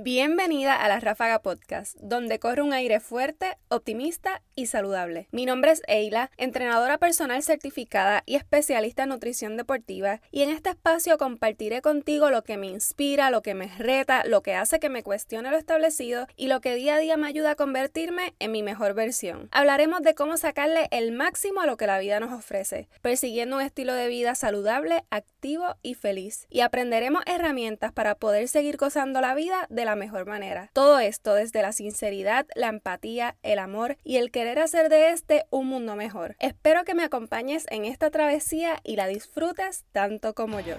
Bienvenida a la Ráfaga Podcast, donde corre un aire fuerte, optimista y saludable. Mi nombre es Eila, entrenadora personal certificada y especialista en nutrición deportiva, y en este espacio compartiré contigo lo que me inspira, lo que me reta, lo que hace que me cuestione lo establecido y lo que día a día me ayuda a convertirme en mi mejor versión. Hablaremos de cómo sacarle el máximo a lo que la vida nos ofrece, persiguiendo un estilo de vida saludable, activo y feliz. Y aprenderemos herramientas para poder seguir gozando la vida de la mejor manera. Todo esto desde la sinceridad, la empatía, el amor y el querer hacer de este un mundo mejor. Espero que me acompañes en esta travesía y la disfrutes tanto como yo.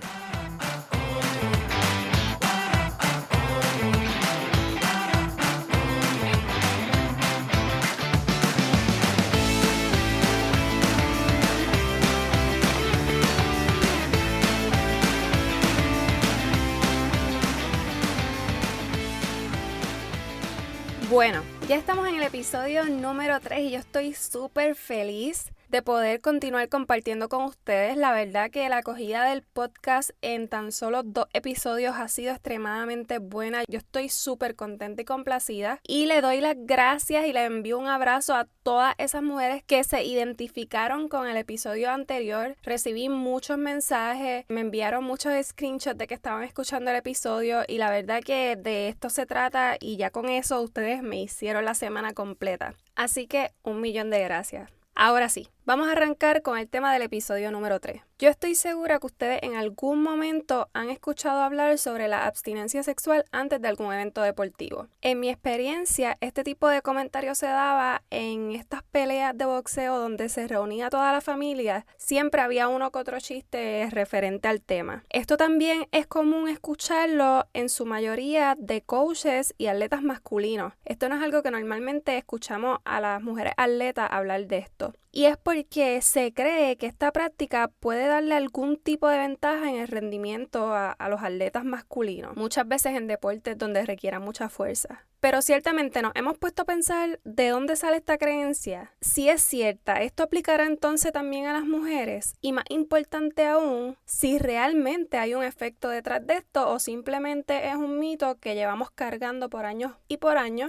Bueno, ya estamos en el episodio número 3 y yo estoy súper feliz de poder continuar compartiendo con ustedes. La verdad que la acogida del podcast en tan solo 2 episodios ha sido extremadamente buena. Yo estoy súper contenta y complacida y le doy las gracias y le envío un abrazo a todas esas mujeres que se identificaron con el episodio anterior. Recibí muchos mensajes, me enviaron muchos screenshots de que estaban escuchando el episodio y la verdad que de esto se trata y ya con eso ustedes me hicieron la semana completa. Así que 1,000,000 de gracias. Ahora sí, vamos a arrancar con el tema del episodio número 3. Yo estoy segura que ustedes en algún momento han escuchado hablar sobre la abstinencia sexual antes de algún evento deportivo. En mi experiencia, este tipo de comentarios se daba en estas peleas de boxeo donde se reunía toda la familia. Siempre había uno que otro chiste referente al tema. Esto también es común escucharlo en su mayoría de coaches y atletas masculinos. Esto no es algo que normalmente escuchamos a las mujeres atletas hablar de esto. Y es porque se cree que esta práctica puede darle algún tipo de ventaja en el rendimiento a los atletas masculinos, muchas veces en deportes donde requieran mucha fuerza. Pero ciertamente nos hemos puesto a pensar de dónde sale esta creencia. Si es cierta, ¿esto aplicará entonces también a las mujeres? Y más importante aún, si realmente hay un efecto detrás de esto o simplemente es un mito que llevamos cargando por años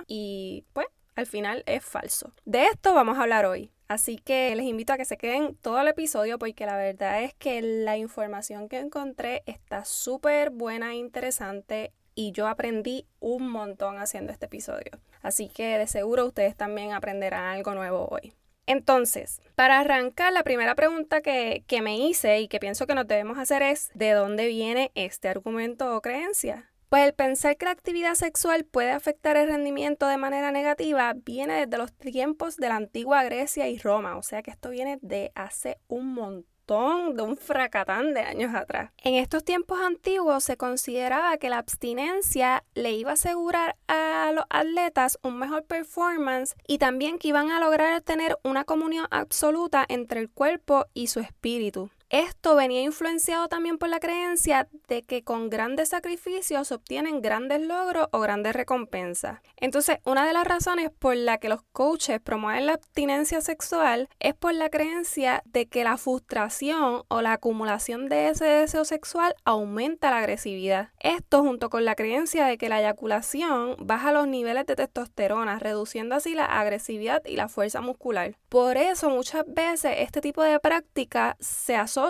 y pues al final es falso. De esto vamos a hablar hoy. Así que les invito a que se queden todo el episodio porque la verdad es que la información que encontré está súper buena e interesante y yo aprendí un montón haciendo este episodio. Así que de seguro ustedes también aprenderán algo nuevo hoy. Entonces, para arrancar, la primera pregunta que me hice y que pienso que nos debemos hacer es ¿de dónde viene este argumento o creencia? Pues el pensar que la actividad sexual puede afectar el rendimiento de manera negativa viene desde los tiempos de la antigua Grecia y Roma, o sea que esto viene de hace un montón, de un fracatán de años atrás. En estos tiempos antiguos se consideraba que la abstinencia le iba a asegurar a los atletas un mejor performance y también que iban a lograr tener una comunión absoluta entre el cuerpo y su espíritu. Esto venía influenciado también por la creencia de que con grandes sacrificios se obtienen grandes logros o grandes recompensas. Entonces, una de las razones por la que los coaches promueven la abstinencia sexual es por la creencia de que la frustración o la acumulación de ese deseo sexual aumenta la agresividad. Esto junto con la creencia de que la eyaculación baja los niveles de testosterona, reduciendo así la agresividad y la fuerza muscular. Por eso muchas veces este tipo de práctica se asocia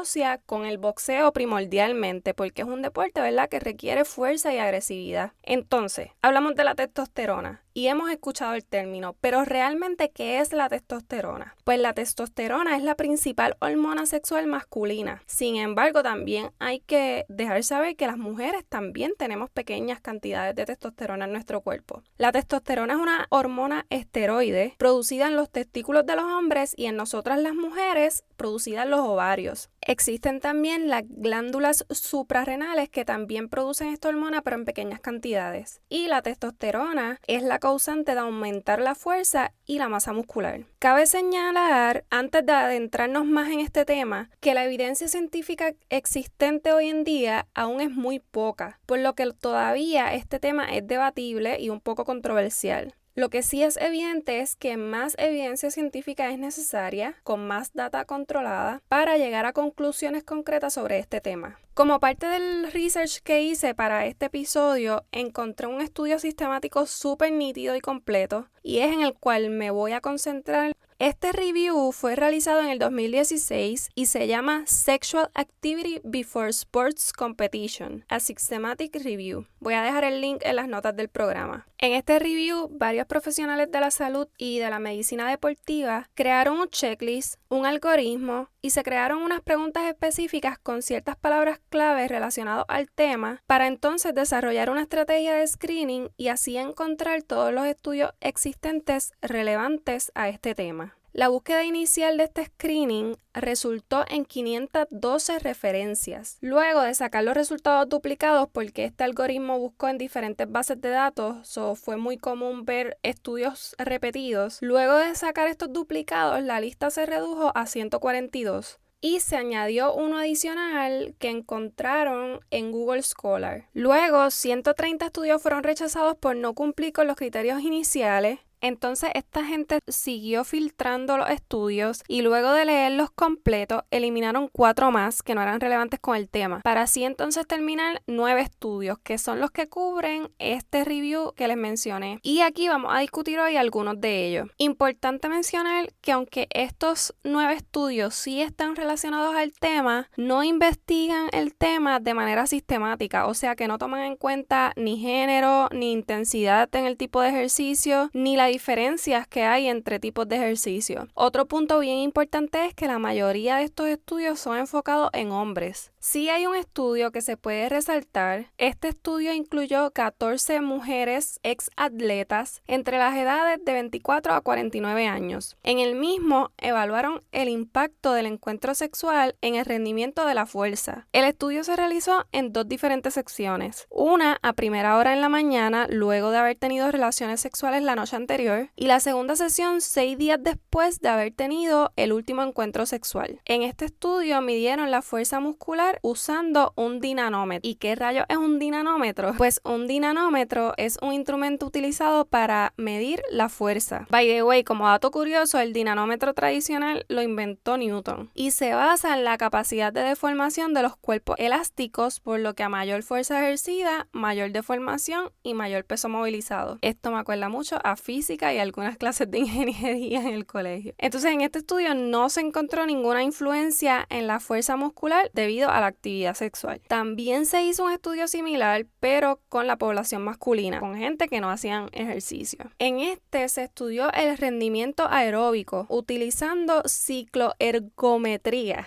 con el boxeo primordialmente, porque es un deporte, ¿verdad?, que requiere fuerza y agresividad. Entonces, hablamos de la testosterona y hemos escuchado el término, pero realmente, ¿qué es la testosterona? Pues la testosterona es la principal hormona sexual masculina. Sin embargo, también hay que dejar saber que las mujeres también tenemos pequeñas cantidades de testosterona en nuestro cuerpo. La testosterona es una hormona esteroide producida en los testículos de los hombres y en nosotras las mujeres producida en los ovarios. Existen también las glándulas suprarrenales que también producen esta hormona, pero en pequeñas cantidades. Y la testosterona es la causante de aumentar la fuerza y la masa muscular. Cabe señalar, antes de adentrarnos más en este tema, que la evidencia científica existente hoy en día aún es muy poca, por lo que todavía este tema es debatible y un poco controversial. Lo que sí es evidente es que más evidencia científica es necesaria, con más data controlada, para llegar a conclusiones concretas sobre este tema. Como parte del research que hice para este episodio, encontré un estudio sistemático súper nítido y completo, y es en el cual me voy a concentrar. Este review fue realizado en el 2016 y se llama Sexual Activity Before Sports Competition, a Systematic Review. Voy a dejar el link en las notas del programa. En este review, varios profesionales de la salud y de la medicina deportiva crearon un checklist, un algoritmo y se crearon unas preguntas específicas con ciertas palabras claves relacionadas al tema para entonces desarrollar una estrategia de screening y así encontrar todos los estudios existentes relevantes a este tema. La búsqueda inicial de este screening resultó en 512 referencias. Luego de sacar los resultados duplicados, porque este algoritmo buscó en diferentes bases de datos, fue muy común ver estudios repetidos. Luego de sacar estos duplicados, la lista se redujo a 142. Y se añadió uno adicional que encontraron en Google Scholar. Luego, 130 estudios fueron rechazados por no cumplir con los criterios iniciales. Entonces esta gente siguió filtrando los estudios y luego de leerlos completos eliminaron 4 más que no eran relevantes con el tema, para así entonces terminar 9 estudios que son los que cubren este review que les mencioné. Y aquí vamos a discutir hoy algunos de ellos. Importante mencionar que aunque estos 9 estudios sí están relacionados al tema, no investigan el tema de manera sistemática, o sea que no toman en cuenta ni género, ni intensidad en el tipo de ejercicio, ni la diferencias que hay entre tipos de ejercicio. Otro punto bien importante es que la mayoría de estos estudios son enfocados en hombres. Sí hay un estudio que se puede resaltar. Este estudio incluyó 14 mujeres ex atletas entre las edades de 24 a 49 años. En el mismo evaluaron el impacto del encuentro sexual en el rendimiento de la fuerza. El estudio se realizó en 2 diferentes secciones. Una a primera hora en la mañana, luego de haber tenido relaciones sexuales la noche anterior, y la segunda sesión 6 días después de haber tenido el último encuentro sexual. En este estudio midieron la fuerza muscular usando un dinanómetro. ¿Y qué rayos es un dinanómetro? Pues un dinanómetro es un instrumento utilizado para medir la fuerza. By the way, como dato curioso, el dinanómetro tradicional lo inventó Newton y se basa en la capacidad de deformación de los cuerpos elásticos, por lo que a mayor fuerza ejercida, mayor deformación y mayor peso movilizado. Esto me acuerda mucho a física y algunas clases de ingeniería en el colegio. Entonces, en este estudio no se encontró ninguna influencia en la fuerza muscular debido a la actividad sexual. También se hizo un estudio similar, pero con la población masculina, con gente que no hacían ejercicio. En este se estudió el rendimiento aeróbico utilizando cicloergometría.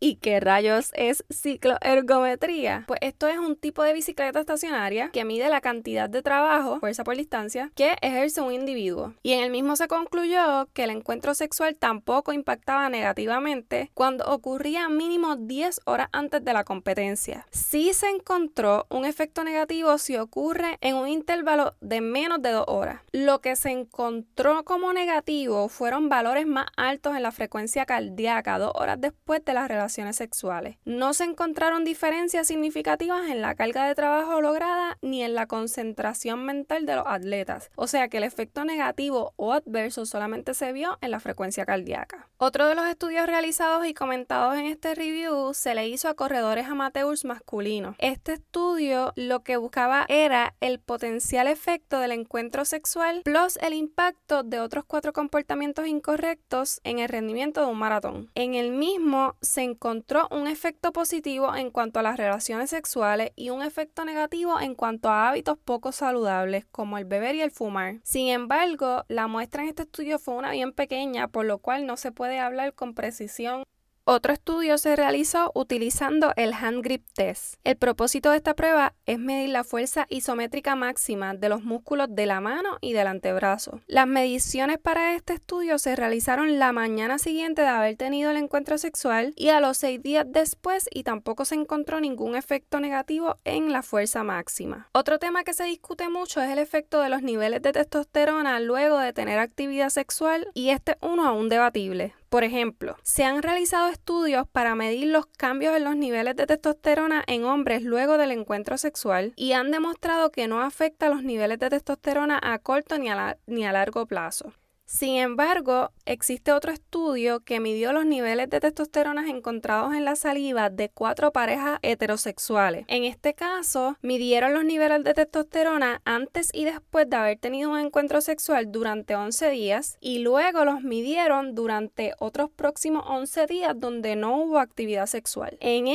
¿Y qué rayos es cicloergometría? Pues esto es un tipo de bicicleta estacionaria que mide la cantidad de trabajo, fuerza por distancia, que ejerce un individuo. Y en el mismo se concluyó que el encuentro sexual tampoco impactaba negativamente cuando ocurría mínimo 10 horas antes de la competencia. Sí se encontró un efecto negativo si ocurre en un intervalo de menos de 2 horas. Lo que se encontró como negativo fueron valores más altos en la frecuencia cardíaca 2 horas después de la relación sexuales. No se encontraron diferencias significativas en la carga de trabajo lograda ni en la concentración mental de los atletas, o sea que el efecto negativo o adverso solamente se vio en la frecuencia cardíaca. Otro de los estudios realizados y comentados en este review se le hizo a corredores amateurs masculinos. Este estudio lo que buscaba era el potencial efecto del encuentro sexual plus el impacto de otros 4 comportamientos incorrectos en el rendimiento de un maratón. En el mismo se encontró un efecto positivo en cuanto a las relaciones sexuales y un efecto negativo en cuanto a hábitos poco saludables como el beber y el fumar. Sin embargo, la muestra en este estudio fue una bien pequeña, por lo cual no se puede hablar con precisión. Otro estudio se realizó utilizando el Hand Grip Test. El propósito de esta prueba es medir la fuerza isométrica máxima de los músculos de la mano y del antebrazo. Las mediciones para este estudio se realizaron la mañana siguiente de haber tenido el encuentro sexual y a los 6 días después, y tampoco se encontró ningún efecto negativo en la fuerza máxima. Otro tema que se discute mucho es el efecto de los niveles de testosterona luego de tener actividad sexual, y este es uno aún debatible. Por ejemplo, se han realizado estudios para medir los cambios en los niveles de testosterona en hombres luego del encuentro sexual y han demostrado que no afecta los niveles de testosterona a corto ni a largo plazo. Sin embargo, existe otro estudio que midió los niveles de testosterona encontrados en la saliva de 4 parejas heterosexuales. En este caso, midieron los niveles de testosterona antes y después de haber tenido un encuentro sexual durante 11 días y luego los midieron durante otros próximos 11 días donde no hubo actividad sexual. En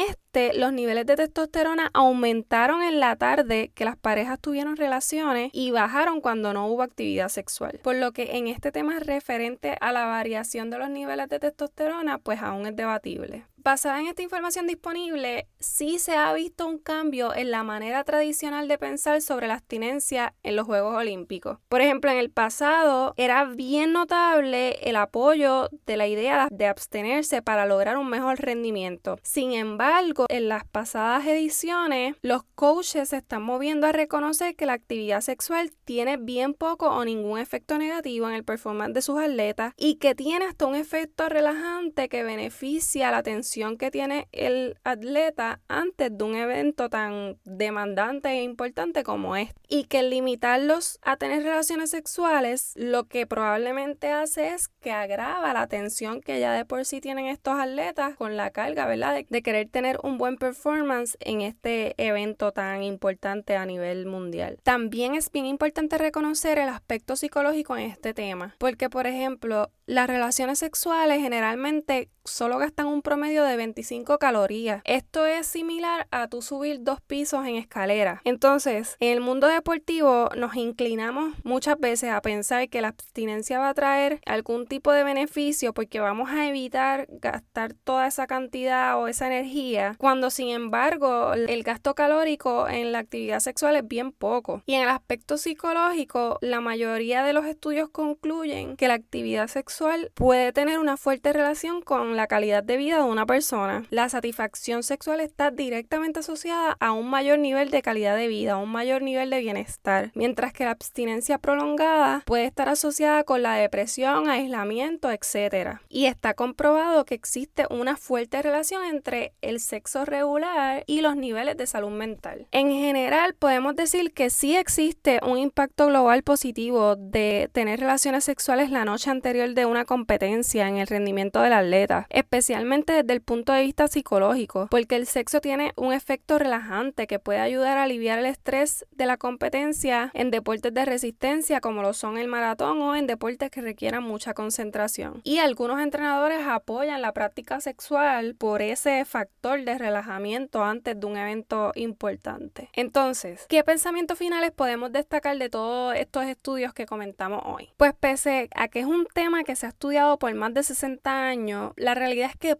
los niveles de testosterona aumentaron en la tarde que las parejas tuvieron relaciones y bajaron cuando no hubo actividad sexual. Por lo que en este tema referente a la variación de los niveles de testosterona, pues aún es debatible. Basada en esta información disponible, sí se ha visto un cambio en la manera tradicional de pensar sobre la abstinencia en los Juegos Olímpicos. Por ejemplo, en el pasado era bien notable el apoyo de la idea de abstenerse para lograr un mejor rendimiento. Sin embargo, en las pasadas ediciones, los coaches se están moviendo a reconocer que la actividad sexual tiene bien poco o ningún efecto negativo en el performance de sus atletas y que tiene hasta un efecto relajante que beneficia la atención que tiene el atleta antes de un evento tan demandante e importante como este. Y que el limitarlos a tener relaciones sexuales lo que probablemente hace es que agrava la tensión que ya de por sí tienen estos atletas con la carga, ¿verdad? De querer tener un buen performance en este evento tan importante a nivel mundial. También es bien importante reconocer el aspecto psicológico en este tema, porque por ejemplo, las relaciones sexuales generalmente solo gastan un promedio de 25 calorías. Esto es similar a tú subir 2 pisos en escalera. Entonces, en el mundo deportivo nos inclinamos muchas veces a pensar que la abstinencia va a traer algún tipo de beneficio porque vamos a evitar gastar toda esa cantidad o esa energía, cuando sin embargo el gasto calórico en la actividad sexual es bien poco. Y en el aspecto psicológico, la mayoría de los estudios concluyen que la actividad sexual puede tener una fuerte relación con la calidad de vida de una persona. La satisfacción sexual está directamente asociada a un mayor nivel de calidad de vida, a un mayor nivel de bienestar, mientras que la abstinencia prolongada puede estar asociada con la depresión, aislamiento, etc. Y está comprobado que existe una fuerte relación entre el sexo regular y los niveles de salud mental. En general, podemos decir que sí existe un impacto global positivo de tener relaciones sexuales la noche anterior de una competencia en el rendimiento del atleta, especialmente desde el punto de vista psicológico, porque el sexo tiene un efecto relajante que puede ayudar a aliviar el estrés de la competencia en deportes de resistencia como lo son el maratón o en deportes que requieran mucha concentración. Y algunos entrenadores apoyan la práctica sexual por ese factor de relajamiento antes de un evento importante. Entonces, ¿qué pensamientos finales podemos destacar de todos estos estudios que comentamos hoy? Pues pese a que es un tema que se ha estudiado por más de 60 años, la realidad es que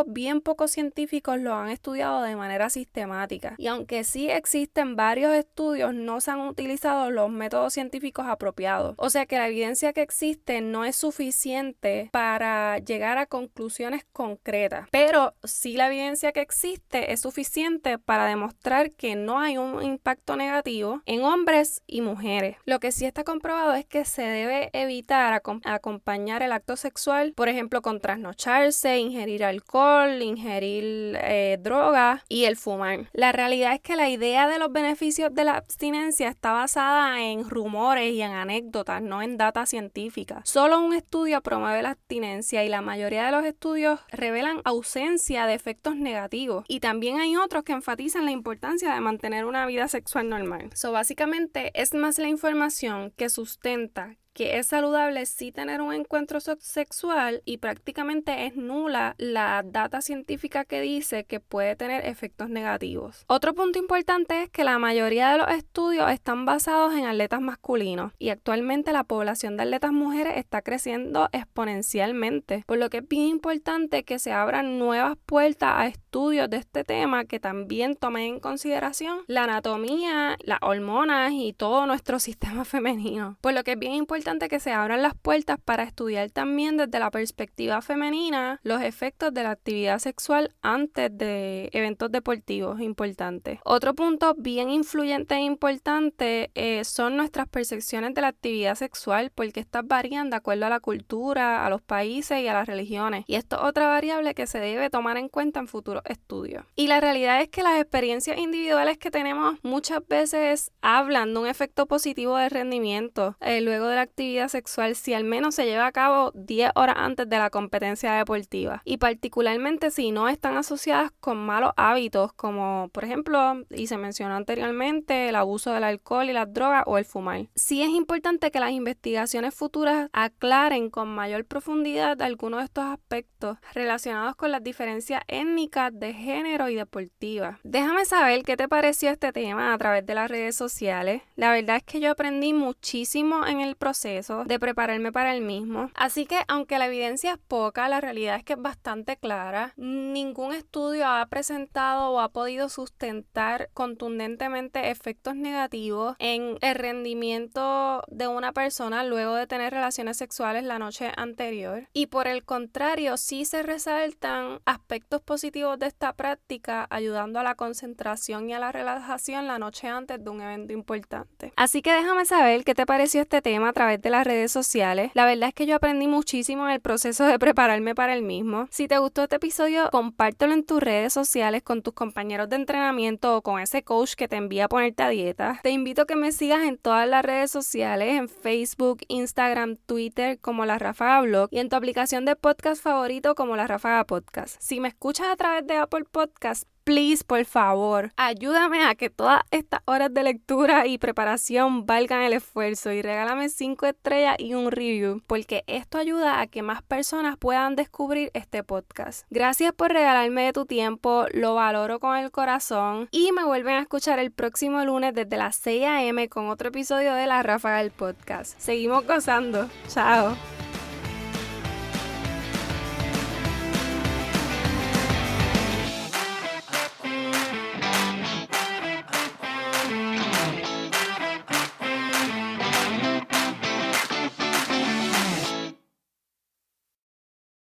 bien pocos científicos lo han estudiado de manera sistemática. Y aunque sí existen varios estudios, no se han utilizado los métodos científicos apropiados. O sea que la evidencia que existe no es suficiente para llegar a conclusiones concretas. Pero sí la evidencia que existe es suficiente para demostrar que no hay un impacto negativo en hombres y mujeres. Lo que sí está comprobado es que se debe evitar acompañar el acto sexual, por ejemplo, con trasnocharse, ingerir alcohol, ingerir drogas y el fumar. La realidad es que la idea de los beneficios de la abstinencia está basada en rumores y en anécdotas, no en data científica. Solo un estudio promueve la abstinencia y la mayoría de los estudios revelan ausencia de efectos negativos. Y también hay otros que enfatizan la importancia de mantener una vida sexual normal. Básicamente es más la información que sustenta que es saludable sí tener un encuentro sexual y prácticamente es nula la data científica que dice que puede tener efectos negativos. Otro punto importante es que la mayoría de los estudios están basados en atletas masculinos y actualmente la población de atletas mujeres está creciendo exponencialmente, por lo que es bien importante que se abran nuevas puertas a estudios de este tema que también tomen en consideración la anatomía, las hormonas y todo nuestro sistema femenino, por lo que es bien importante importante que se abran las puertas para estudiar también desde la perspectiva femenina los efectos de la actividad sexual antes de eventos deportivos importantes. Otro punto bien influyente e importante son nuestras percepciones de la actividad sexual, porque estas varían de acuerdo a la cultura, a los países y a las religiones. Y esto es otra variable que se debe tomar en cuenta en futuros estudios. Y la realidad es que las experiencias individuales que tenemos muchas veces hablan de un efecto positivo de rendimiento luego de la actividad sexual si al menos se lleva a cabo 10 horas antes de la competencia deportiva. Y particularmente si no están asociadas con malos hábitos como, por ejemplo, y se mencionó anteriormente, el abuso del alcohol y las drogas o el fumar. Sí es importante que las investigaciones futuras aclaren con mayor profundidad algunos de estos aspectos relacionados con las diferencias étnicas, de género y deportivas. Déjame saber qué te pareció este tema a través de las redes sociales. La verdad es que yo aprendí muchísimo en el proceso de prepararme para el mismo. Así que aunque la evidencia es poca, la realidad es que es bastante clara. Ningún estudio ha presentado o ha podido sustentar contundentemente efectos negativos en el rendimiento de una persona luego de tener relaciones sexuales la noche anterior. Y por el contrario, sí se resaltan aspectos positivos de esta práctica, ayudando a la concentración y a la relajación la noche antes de un evento importante. Así que déjame saber qué te pareció este tema a través de las redes sociales. La verdad es que yo aprendí muchísimo en el proceso de prepararme para el mismo. Si te gustó este episodio, compártelo en tus redes sociales con tus compañeros de entrenamiento o con ese coach que te envía a ponerte a dieta. Te invito a que me sigas en todas las redes sociales, en Facebook, Instagram, Twitter como La Ráfaga Blog y en tu aplicación de podcast favorito como La Ráfaga Podcast. Si me escuchas a través de Apple Podcast, please, por favor, ayúdame a que todas estas horas de lectura y preparación valgan el esfuerzo y regálame 5 estrellas y un review, porque esto ayuda a que más personas puedan descubrir este podcast. Gracias por regalarme de tu tiempo, lo valoro con el corazón y me vuelven a escuchar el próximo lunes desde las 6 a.m. con otro episodio de La Ráfaga del Podcast. Seguimos gozando. Chao.